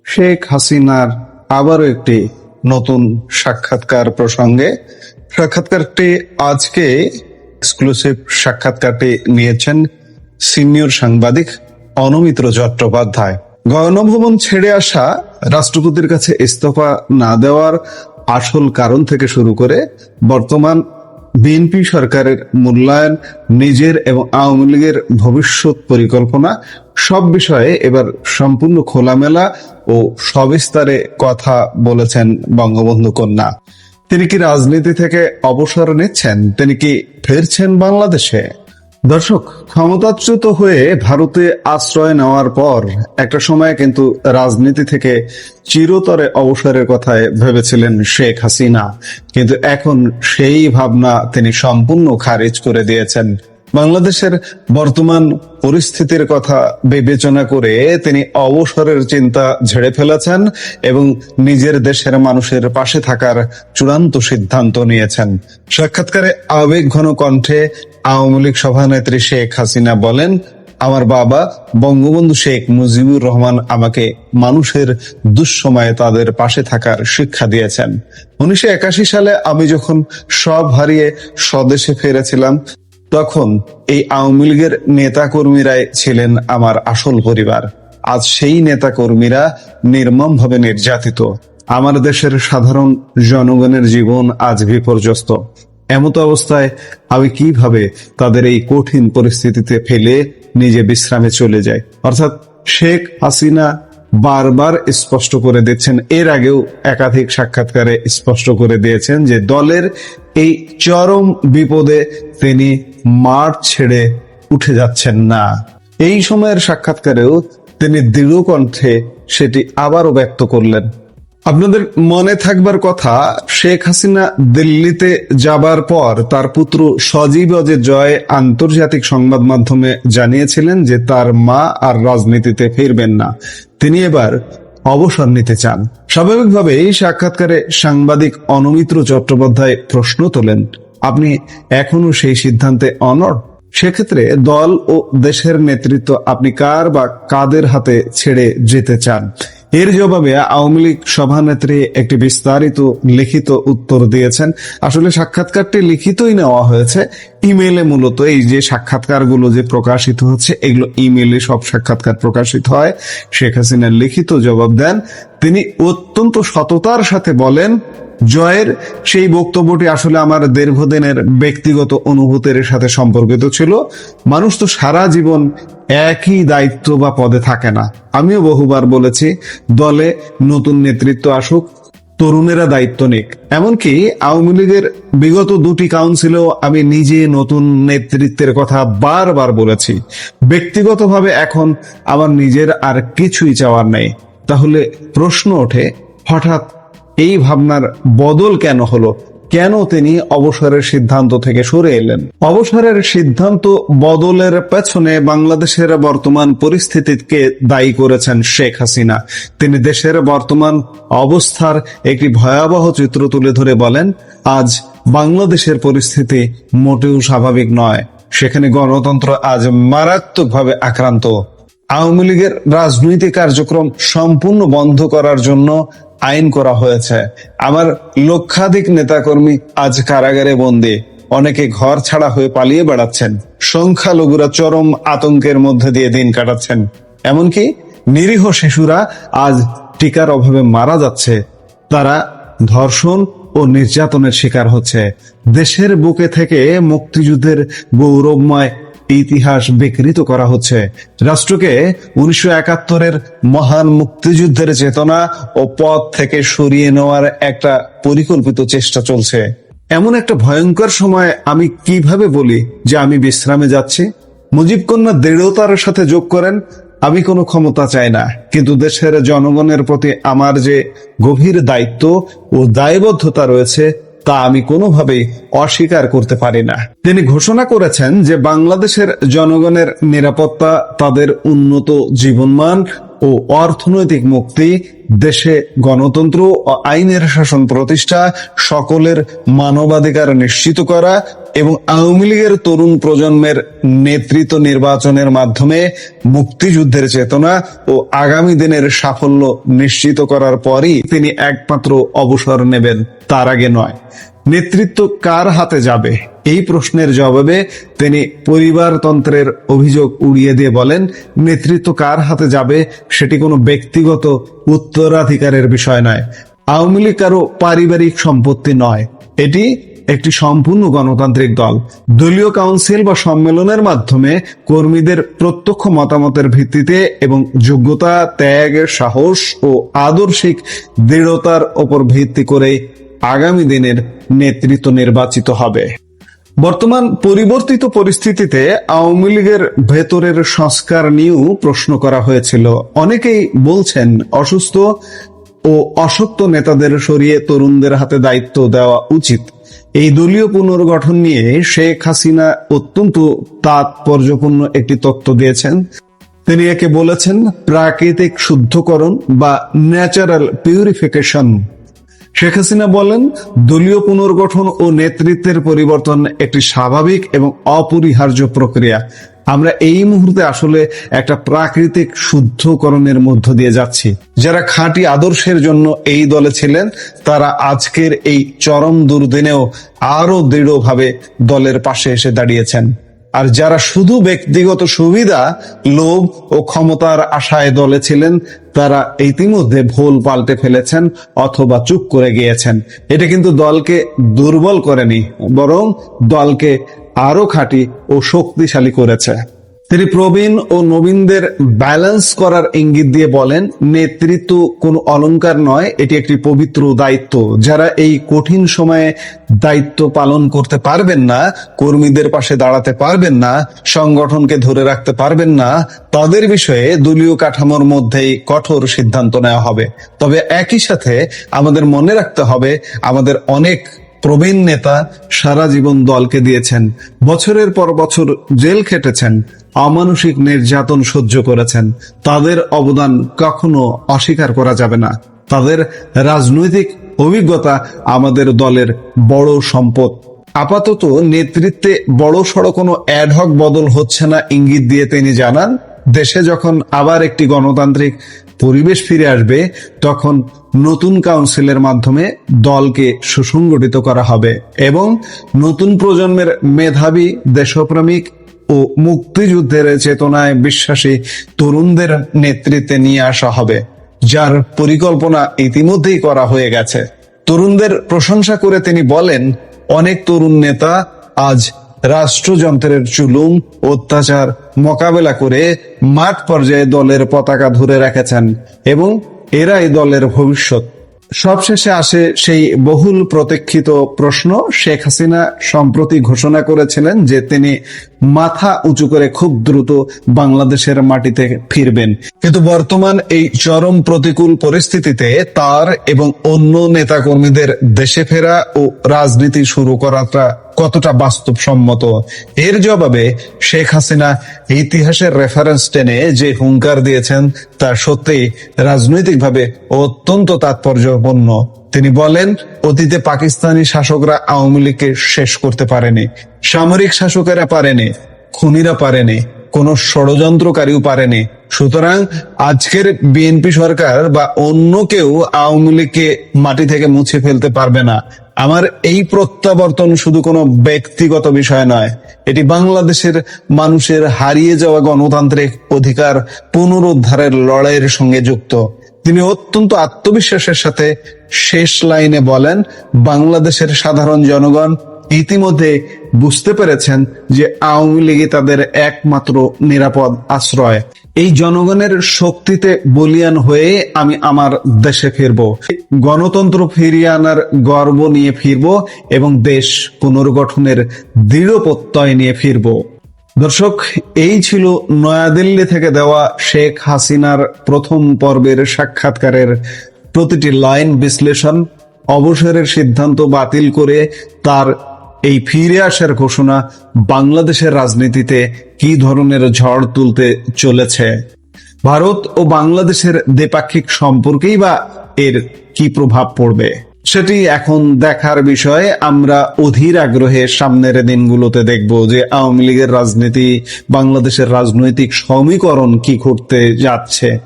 শেখ হাসিনার আবারও একটি নতুন সাক্ষাৎকার প্রসঙ্গে। সাক্ষাৎকারটি আজকে এক্সক্লুসিভ সাক্ষাৎকারটি নিয়েছেন সিনিয়র সাংবাদিক অনুমিত্র চট্টোপাধ্যায়। গণভবন ছেড়ে আসা, রাষ্ট্রপতির কাছে ইস্তফা না দেওয়ার আসল কারণ থেকে শুরু করে বর্তমান বিএনপি সরকারের মূল্যায়ন, নিজের এবং আওয়ামী লীগের ভবিষ্যৎ পরিকল্পনা, সব বিষয়ে এবার সম্পূর্ণ খোলামেলা ও সবিস্তারে কথা বলেছেন বঙ্গবন্ধু কন্যা। তিনি কি রাজনীতি থেকে অবসর নিচ্ছেন? তিনি কি ফিরছেন বাংলাদেশে? দর্শক, ক্ষমতাচ্যুত হয়ে ভারতে আশ্রয় নেওয়ার পর একটা সময় কিন্তু রাজনীতি থেকে চিরতরে অবসরের কথায় ভেবেছিলেন শেখ হাসিনা, কিন্তু এখন সেই ভাবনা তিনি সম্পূর্ণ খারিজ করে দিয়েছেন। বাংলাদেশের বর্তমান পরিস্থিতির কথা বিবেচনা করে তিনি অবসরের চিন্তা ঝেড়ে ফেলেছেন এবং নিজের দেশের মানুষের পাশে থাকার চূড়ান্ত সিদ্ধান্ত নিয়েছেন। সাক্ষাৎকারে আবেগঘন কণ্ঠে আওয়ামী লীগ সভানেত্রী শেখ হাসিনা বলেন, আমার বাবা বঙ্গবন্ধু শেখ মুজিবুর রহমান আমাকে মানুষের দুঃসময়ে তাদের পাশে থাকার শিক্ষা দিয়েছেন। 1981 সালে আমি যখন সব হারিয়ে স্বদেশে ফিরেছিলাম, তখন এই আওয়ামী লীগের নেতা কর্মীরাই ছিলেন আমার আসল পরিবার। আজ সেই নেতা কর্মীরা নির্মমভাবে নির্যাতিত। আমার দেশের সাধারণ জনগণের জীবন আজ বিপর্যস্ত। এমত অবস্থায় আমি কিভাবে তাদের এই কঠিন পরিস্থিতিতে ফেলে নিজে বিশ্রামে চলে যাই? অর্থাৎ শেখ হাসিনা বারবার স্পষ্ট করে দিচ্ছেন, এর আগেও একাধিক সাক্ষাৎকারে স্পষ্ট করে দিয়েছেন যে দলের এই চরম বিপদে তিনি মাঠ ছেড়ে উঠে যাচ্ছেন না। এই সময়ের সাক্ষাৎকারেও তিনি দৃঢ় কণ্ঠে সেটি আবারও ব্যক্ত করলেন। আপনাদের মনে থাকবার কথা, শেখ হাসিনা দিল্লিতে যাবার পর তার পুত্র সজীব অজয় জয় আন্তর্জাতিক সংবাদ মাধ্যমে জানিয়েছিলেন যে তার মা আর রাজনীতিতে ফিরবেন না, তিনি এবার অবসর নিতে চান। স্বাভাবিকভাবে এই সাক্ষাৎকারে সাংবাদিক অনুমিত্র চট্টোপাধ্যায় প্রশ্ন তোলেন, আপনি এখনো সেই সিদ্ধান্তে অনড়? সেক্ষেত্রে দল ও দেশের নেতৃত্ব আপনি কার বা কাদের হাতে ছেড়ে যেতে চান? এর জবাবে আওয়ামী লীগ সভানেত্রী একটি বিস্তারিত লিখিত উত্তর দিয়েছেন। আসলে সাক্ষাৎকারটি লিখিতই নেওয়া হয়েছে, ইমেলে মূলত এই যে সাক্ষাৎকারগুলো যে প্রকাশিত হচ্ছে, এগুলো ইমেলে সব সাক্ষাৎকার প্রকাশিত হয়। শেখ হাসিনা লিখিত জবাব দেন। তিনি অত্যন্ত সততার সাথে বলেন, জয়ের সেই বক্তব্যটি আসলে আমার দীর্ঘদিনের ব্যক্তিগত অনুভূতির সাথে সম্পর্কিত ছিল। মানুষ তো সারা জীবন একই দায়িত্ব বা পদে থাকে না। আমিও বহুবার বলেছি, দলে নতুন নেতৃত্ব আসুক, তরুণেরা দায়িত্ব নিক। এমনকি আওয়ামী লীগের বিগত 2টি কাউন্সিলেও আমি নিজে নতুন নেতৃত্বের কথা বারবার বলেছি। ব্যক্তিগতভাবে এখন আমার নিজের আর কিছুই চাওয়ার নেই। তাহলে প্রশ্ন ওঠে, হঠাৎ এই ভাবনার বদল কেন হলো? কেন তিনি অবসরের সিদ্ধান্ত থেকে সরে এলেন? অবসরের সিদ্ধান্ত বদলের পেছনে বাংলাদেশের বর্তমান পরিস্থিতিকে দায়ী করেছেন শেখ হাসিনা। তিনি দেশের বর্তমান অবস্থার একটি ভয়াবহ চিত্র তুলে ধরে বলেন, আজ বাংলাদেশের পরিস্থিতি মোটেও স্বাভাবিক নয়। সেখানে গণতন্ত্র আজ মারাত্মকভাবে আক্রান্ত। আওয়ামী লীগের রাজনৈতিক কার্যক্রম সম্পূর্ণ বন্ধ করার জন্য আইন করা হয়েছে। আমার লক্ষাধিক নেতাকর্মী আজ কারাগারে বন্দী, অনেকে ঘর ছাড়া হয়ে পালিয়ে বেড়াচ্ছেন। সংখ্যালঘুরা চরম আতঙ্কের মধ্যে দিয়ে দিন কাটাচ্ছেন। এমনকি নিরীহ শিশুরা আজ টিকার অভাবে মারা যাচ্ছে। তারা ধর্ষণ ও নির্যাতনের শিকার হচ্ছে। দেশের বুকে থেকে মুক্তিযুদ্ধের গৌরবময় ইতিহাস বিকৃত করা হচ্ছে। রাষ্ট্রকে 1971-এর মহান মুক্তিযুদ্ধের চেতনা ও পথ থেকে সরিয়ে নেওয়ার একটা পরিকল্পিত চেষ্টা চলছে। এমন একটা ভয়ঙ্কর সময় আমি কিভাবে বলি যে আমি বিশ্রামে যাচ্ছি? মুজিব কন্যা দৃঢ়তার সাথে যোগ করেন, আমি কোনো ক্ষমতা চাই না, কিন্তু দেশের জনগণের প্রতি আমার যে গভীর দায়িত্ব ও দায়বদ্ধতা রয়েছে তা আমি কোনোভাবেই অস্বীকার করতে পারি না। তিনি ঘোষণা করেছেন যে বাংলাদেশের জনগণের নিরাপত্তা, তাদের উন্নত জীবনমান ও অর্থনৈতিক মুক্তি, দেশে গণতন্ত্র ও আইনের শাসন প্রতিষ্ঠা, সকলের মানবাধিকার নিশ্চিত করা এবং আওয়ামী লীগের তরুণ প্রজন্মের নেতৃত্ব নির্বাচনের মাধ্যমে মুক্তিযুদ্ধের চেতনা ও আগামী দিনের সাফল্য নিশ্চিত করার পরই তিনি একমাত্র অবসর নেবেন, তার আগে নয়। নেতৃত্ব কার হাতে যাবে এই প্রশ্নের জবাবে তিনি পরিবারতন্ত্রের অভিযোগ উড়িয়ে দিয়ে বলেন, নেতৃত্ব কার হাতে যাবে সেটি কোনো ব্যক্তিগত উত্তরাধিকারের বিষয় নয়। আওয়ামী লীগ কারো পারিবারিক সম্পত্তি নয়, এটি একটি সম্পূর্ণ গণতান্ত্রিক দল। দলীয় কাউন্সিল বা সম্মেলনের মাধ্যমে কর্মীদের প্রত্যক্ষ মতামতের ভিত্তিতে এবং যোগ্যতা, ত্যাগ, সাহস ও আদর্শিক দৃঢ়তার উপর ভিত্তি করে আগামী দিনের নেতৃত্ব নির্বাচিত হবে। বর্তমান পরিবর্তিত পরিস্থিতিতে আওয়ামী লীগের ভেতরের সংস্কার নিয়েও প্রশ্ন করা হয়েছিল। অনেকেই বলছেন অসুস্থ ও অশক্ত নেতাদের সরিয়ে তরুণদের হাতে দায়িত্ব দেওয়া উচিত। এই দলীয় পুনর্গঠন নিয়ে শেখ হাসিনা অত্যন্ত তাৎপর্যপূর্ণ একটি তত্ত্ব দিয়েছেন। তিনি একে বলেছেন প্রাকৃতিক শুদ্ধকরণ বা ন্যাচারাল পিউরিফিকেশন। শেখ হাসিনা বলেন, দলীয় পুনর্গঠন ও নেতৃত্বের পরিবর্তন একটি স্বাভাবিক এবং অপরিহার্য প্রক্রিয়া। আমরা এই মুহূর্তে আসলে একটা প্রাকৃতিক শুদ্ধকরণের মধ্য দিয়ে যাচ্ছি। যারা খাঁটি আদর্শের জন্য এই দলে ছিলেন তারা আজকের এই চরম দুর্দিনেও আরো দৃঢ়ভাবে দলের পাশে এসে দাঁড়িয়েছেন। আর যারা শুধু ব্যক্তিগত সুবিধা, লোভ ও ক্ষমতার আশায় দলে ছিলেন তারা ইতিমধ্যে ভুল পাল্টে ফেলেছেন অথবা চুপ করে গিয়েছেন। এটা কিন্তু দলকে দুর্বল করেনি, বরং দলকে আরো খাঁটি ও শক্তিশালী করেছে। তিনি প্রবীণ ও নবীনদের ব্যালেন্স করার ইঙ্গিত দিয়ে বলেন, নেতৃত্ব কোনো অলংকার নয়, এটি একটি পবিত্র দায়িত্ব। যারা এই কঠিন সময়ে দায়িত্ব পালন করতে পারবেন না, কর্মীদের পাশে দাঁড়াতে পারবেন না, সংগঠনকে ধরে রাখতে পারবেন না, তাদের বিষয়ে দলীয় কাঠামোর মধ্যেই কঠোর সিদ্ধান্ত নেওয়া হবে। তবে একই সাথে আমাদের মনে রাখতে হবে, আমাদের অনেক প্রবীণ নেতা সারা জীবন দলকে দিয়েছেন, বছরের পর বছর জেল খেটেছেন, অমানসিক নির্যাতন সহ্য করেছেন। তাদের অবদান কখনো অস্বীকার করা যাবে না। তাদের রাজনৈতিক অভিজ্ঞতা আমাদের দলের বড় সম্পদ। আপাতত নেতৃত্বে বড়সড় কোনো অ্যাডহক বদল হচ্ছে না ইঙ্গিত দিয়ে তিনি জানান, দেশে যখন আবার একটি গণতান্ত্রিক পরিবেশ ফিরে আসবে তখন নতুন কাউন্সিলের মাধ্যমে দলকে সুসংগঠিত করা হবে এবং নতুন প্রজন্মের মেধাবী, দেশপ্রেমিক ও মুক্তিযুদ্ধের চেতনায় বিশ্বাসী তরুণদের নেতৃত্বে নিয়ে আসা হবে, যার পরিকল্পনা ইতিমধ্যেই করা হয়ে গেছে। তরুণদের প্রশংসা করে তিনি বলেন, অনেক তরুণ নেতা আজ রাষ্ট্রযন্ত্রের জুলুম, অত্যাচার মোকাবেলা করে মাঠ পর্যায়ে দলের পতাকা ধরে রেখেছেন এবং এরাই দলের ভবিষ্যৎ। সবশেষে আসে সেই বহুল প্রতীক্ষিত প্রশ্ন। শেখ হাসিনা সম্প্রতি ঘোষণা করেছিলেন যে তিনি মাথা উঁচু করে খুব দ্রুত বাংলাদেশের মাটিতে ফিরবেন, কিন্তু বর্তমান এই চরম প্রতিকূল পরিস্থিতিতে তার এবং অন্য নেতাকর্মীদের দেশে ফেরা ও রাজনীতি শুরু করাটা কতটা বাস্তবসম্মত? এর জবাবে শেখ হাসিনা ইতিহাসের রেফারেন্স টেনে যে হুঙ্কার দিয়েছেন তা সত্যিই রাজনৈতিকভাবে অত্যন্ত তাৎপর্যপূর্ণ। তিনি বলেন, অতীতে পাকিস্তানি শাসকরা আওয়ামী লীগকে শেষ করতে পারেনি, সামরিক শাসকেরা পারেনি, খুনিরা পারেনি, কোন ষড়যন্ত্রকারীও পারেনি। সুতরাং আজকের বিএনপি সরকার বা অন্য কেউ আওয়ামী লীগকে মাটি থেকে মুছে ফেলতে পারবে না। আমার এই প্রত্যাবর্তন শুধু কোনো ব্যক্তিগত বিষয় নয়, এটি বাংলাদেশের মানুষের হারিয়ে যাওয়া গণতান্ত্রিক অধিকার পুনরুদ্ধারের লড়াইয়ের সঙ্গে যুক্ত। তিনি অত্যন্ত আত্মবিশ্বাসের সাথে শেষ লাইনে বলেন, বাংলাদেশের সাধারণ জনগণ ইতিমধ্যে বুঝতে পেরেছেন যে আওয়ামী লীগই তাদের একমাত্র নিরাপদ আশ্রয়। এই জনগণের শক্তিতে বলিয়ান হয়ে আমি আমার দেশে ফিরব, গণতন্ত্র ফিরিয়ে আনার গর্ব নিয়ে ফিরব এবং দেশ পুনর্গঠনের দৃঢ় প্রত্যয় নিয়ে ফিরব। দর্শক, এই ছিল নয়াদিল্লি থেকে দেওয়া শেখ হাসিনার প্রথম পর্বের সাক্ষাৎকারের প্রতিটি লাইন বিশ্লেষণ। অবসরের সিদ্ধান্ত বাতিল করে তার এই ফিরে আসার ঘোষণা বাংলাদেশের রাজনীতিতে কি ধরনের ঝড় তুলতে চলেছে। ভারত ও বাংলাদেশের দ্বিপাক্ষিক সম্পর্কেই বা এর কি প্রভাব পড়বে সেটি এখন দেখার বিষয়। আমরা অধীর আগ্রহে সামনের দিনগুলোতে দেখব যে আওয়ামী লীগের রাজনীতি বাংলাদেশের রাজনৈতিক সমীকরণ কি করতে যাচ্ছে।